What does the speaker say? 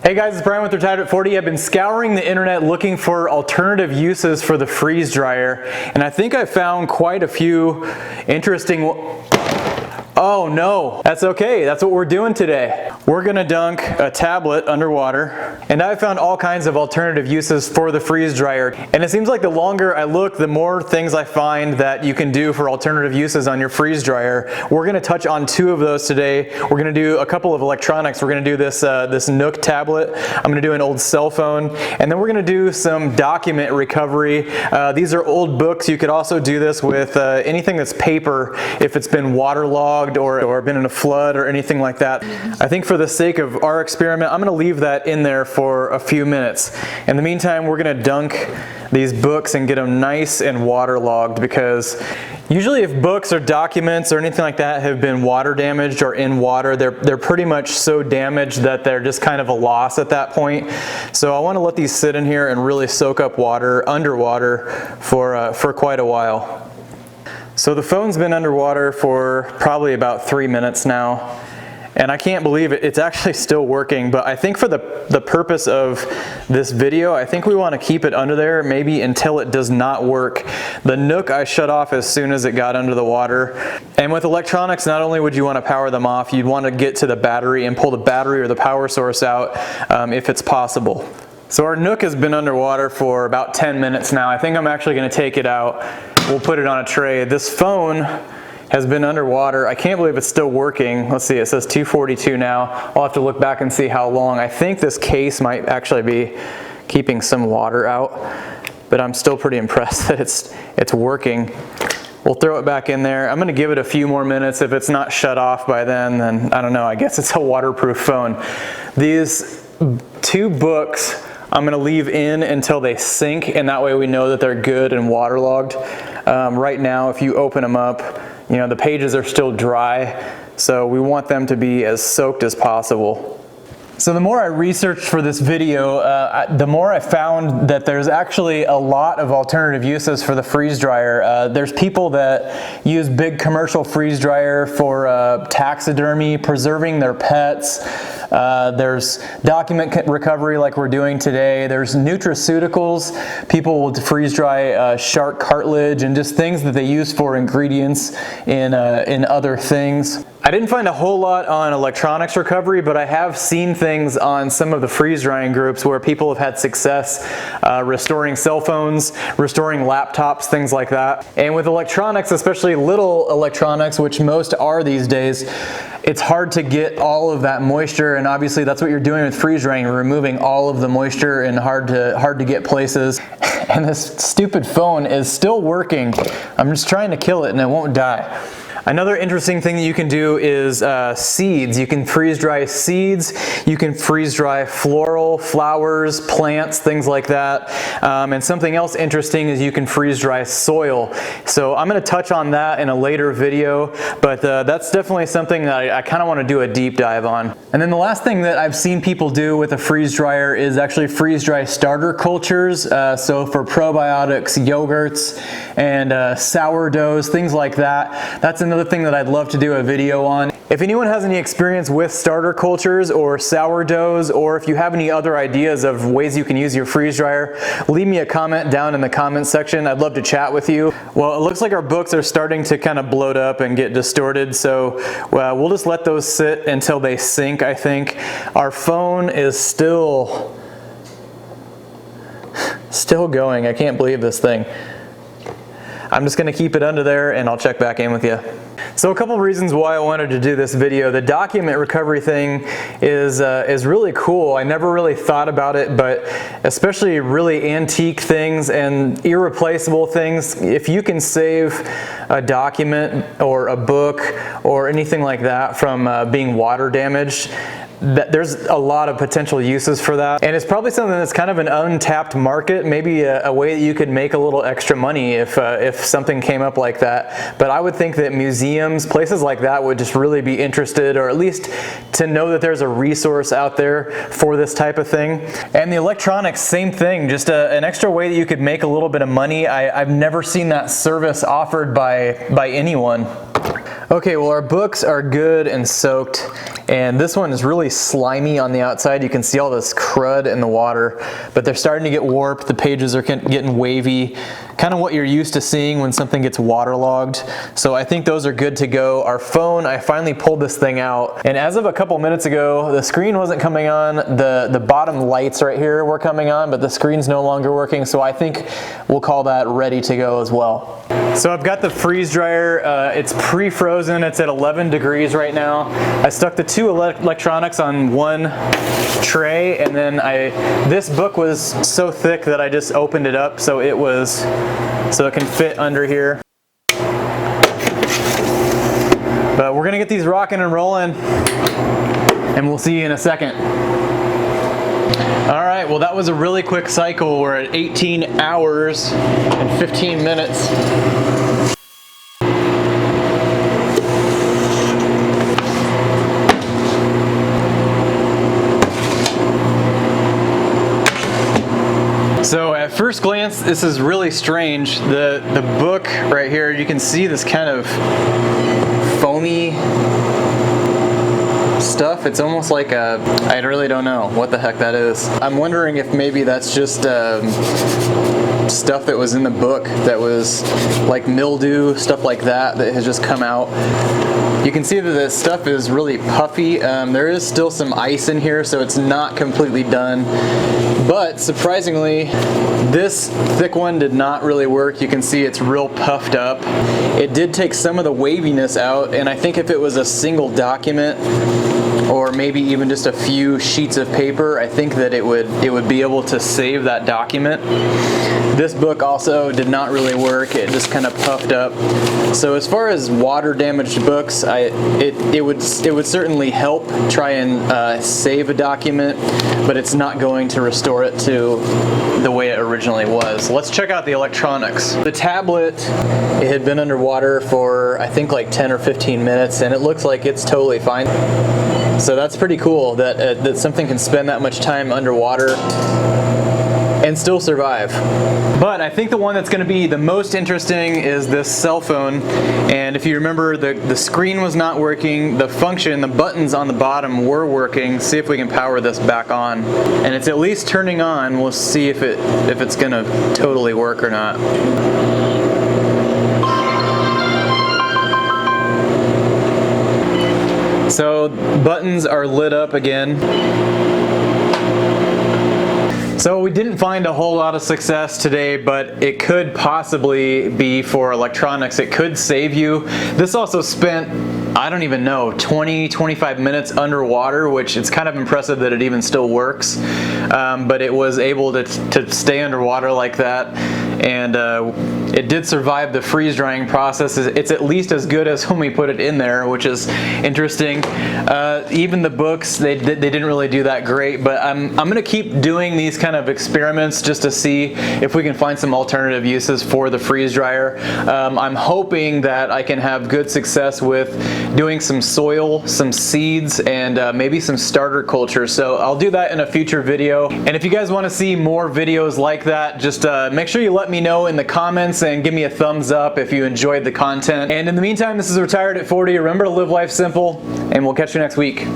Hey guys, it's Brian with Untitled 40. I've been scouring the internet looking for alternative uses for the freeze dryer, and I think I found quite a few interesting. Oh no, that's okay. That's what we're doing today. We're gonna dunk a tablet underwater, and I found all kinds of alternative uses for the freeze dryer. And it seems like the longer I look, the more things I find that you can do for alternative uses on your freeze dryer. We're gonna touch on two of those today. We're gonna do a couple of electronics. We're gonna do this Nook tablet. I'm gonna do an old cell phone, and then we're gonna do some document recovery. These are old books. You could also do this with anything that's paper if it's been waterlogged or been in a flood or anything like that. I think for the sake of our experiment, I'm going to leave that in there for a few minutes. In the meantime, we're going to dunk these books and get them nice and waterlogged, because usually if books or documents or anything like that have been water damaged or in water, they're pretty much so damaged that they're just kind of a loss at that point. So I want to let these sit in here and really soak up water underwater for quite a while. So the phone's been underwater for probably about 3 minutes now, and I can't believe it. It's actually still working, but I think for the purpose of this video, I think we want to keep it under there maybe until it does not work. The Nook I shut off as soon as it got under the water. And with electronics, not only would you want to power them off, you'd want to get to the battery and pull the battery or the power source out if it's possible. So our Nook has been underwater for about 10 minutes now. I think I'm actually going to take it out. We'll put it on a tray. This phone has been underwater. I can't believe it's still working. Let's see, it says 242 now. I'll have to look back and see how long. I think this case might actually be keeping some water out, but I'm still pretty impressed that it's working. We'll throw it back in there. I'm gonna give it a few more minutes. If it's not shut off by then I don't know, I guess it's a waterproof phone. These two books I'm gonna leave in until they sink, and that way we know that they're good and waterlogged. Right now, if you open them up, you know, the pages are still dry, so we want them to be as soaked as possible. So the more I researched for this video, the more I found that there's actually a lot of alternative uses for the freeze dryer. There's people that use big commercial freeze dryer for taxidermy, preserving their pets. There's document recovery like we're doing today. There's nutraceuticals. People will freeze dry shark cartilage and just things that they use for ingredients in other things. I didn't find a whole lot on electronics recovery, but I have seen things on some of the freeze drying groups where people have had success restoring cell phones, restoring laptops, things like that. And with electronics, especially little electronics, which most are these days, it's hard to get all of that moisture, and obviously that's what you're doing with freeze drying, removing all of the moisture in hard to get places. And this stupid phone is still working. I'm just trying to kill it and it won't die. Another interesting thing that you can do is seeds. You can freeze dry seeds, you can freeze dry floral, flowers, plants, things like that. And something else interesting is you can freeze dry soil. So I'm going to touch on that in a later video, but that's definitely something that I kind of want to do a deep dive on. And then the last thing that I've seen people do with a freeze dryer is actually freeze dry starter cultures. So for probiotics, yogurts, and sourdoughs, things like that. That's another thing that I'd love to do a video on. If anyone has any experience with starter cultures or sourdoughs, or if you have any other ideas of ways you can use your freeze dryer, leave me a comment down in the comment section. I'd love to chat with you. Well, it looks like our books are starting to kind of bloat up and get distorted, so we'll just let those sit until they sink, I think. Our phone is still going. I can't believe this thing. I'm just going to keep it under there and I'll check back in with you. So a couple reasons why I wanted to do this video. The document recovery thing is really cool. I never really thought about it, but especially really antique things and irreplaceable things, if you can save a document or a book or anything like that from being water damaged, there's a lot of potential uses for that, and it's probably something that's kind of an untapped market, maybe a way that you could make a little extra money if something came up like that. But I would think that museums, places like that would just really be interested, or at least to know that there's a resource out there for this type of thing. And the electronics, same thing, just an extra way that you could make a little bit of money. I've never seen that service offered by anyone. Okay, well, our books are good and soaked, And this one is really slimy on the outside. You can see all this crud in the water, but they're starting to get warped. The pages are getting wavy, kind of what you're used to seeing when something gets waterlogged. So I think those are good to go. Our phone, I finally pulled this thing out, and as of a couple minutes ago, the screen wasn't coming on. The bottom lights right here were coming on, but the screen's no longer working, so I think we'll call that ready to go as well. So I've got the freeze dryer. It's pre-frozen. It's at 11 degrees right now. I stuck the two electronics on one tray, and then this book was so thick that I just opened it up so it can fit under here. But we're gonna get these rocking and rolling, and we'll see you in a second. All right, well that was a really quick cycle. We're at 18 hours and 15 minutes. So at first glance, this is really strange. The book right here, you can see this kind of foamy stuff. It's almost like I really don't know what the heck that is. I'm wondering if maybe that's just stuff that was in the book that was like mildew, stuff like that has just come out. You can see that this stuff is really puffy. There is still some ice in here, so it's not completely done. But surprisingly, this thick one did not really work. You can see it's real puffed up. It did take some of the waviness out, and I think if it was a single document, or maybe even just a few sheets of paper, I think that it would be able to save that document. This book also did not really work. It just kind of puffed up. So as far as water damaged books, it would certainly help try and save a document, but it's not going to restore it to the way it originally was. Let's check out the electronics. The tablet, it had been underwater for I think like 10 or 15 minutes, and it looks like it's totally fine. So that's pretty cool that something can spend that much time underwater and still survive. But I think the one that's going to be the most interesting is this cell phone. And if you remember, the screen was not working, the function, the buttons on the bottom were working. See if we can power this back on. And it's at least turning on. We'll see if it's going to totally work or not. So buttons are lit up again. So we didn't find a whole lot of success today, but it could possibly be for electronics. It could save you. This also spent, I don't even know, 20-25 minutes underwater, which it's kind of impressive that it even still works. But it was able to stay underwater like that, and it did survive the freeze drying process. It's at least as good as when we put it in there, which is interesting. Even the books, they didn't really do that great, but I'm gonna keep doing these kind of experiments just to see if we can find some alternative uses for the freeze dryer. I'm hoping that I can have good success with doing some soil, some seeds, and maybe some starter culture. So I'll do that in a future video. And if you guys want to see more videos like that, just make sure you let me know in the comments and give me a thumbs up if you enjoyed the content. And in the meantime, this is Retired at 40. Remember to live life simple, and we'll catch you next week.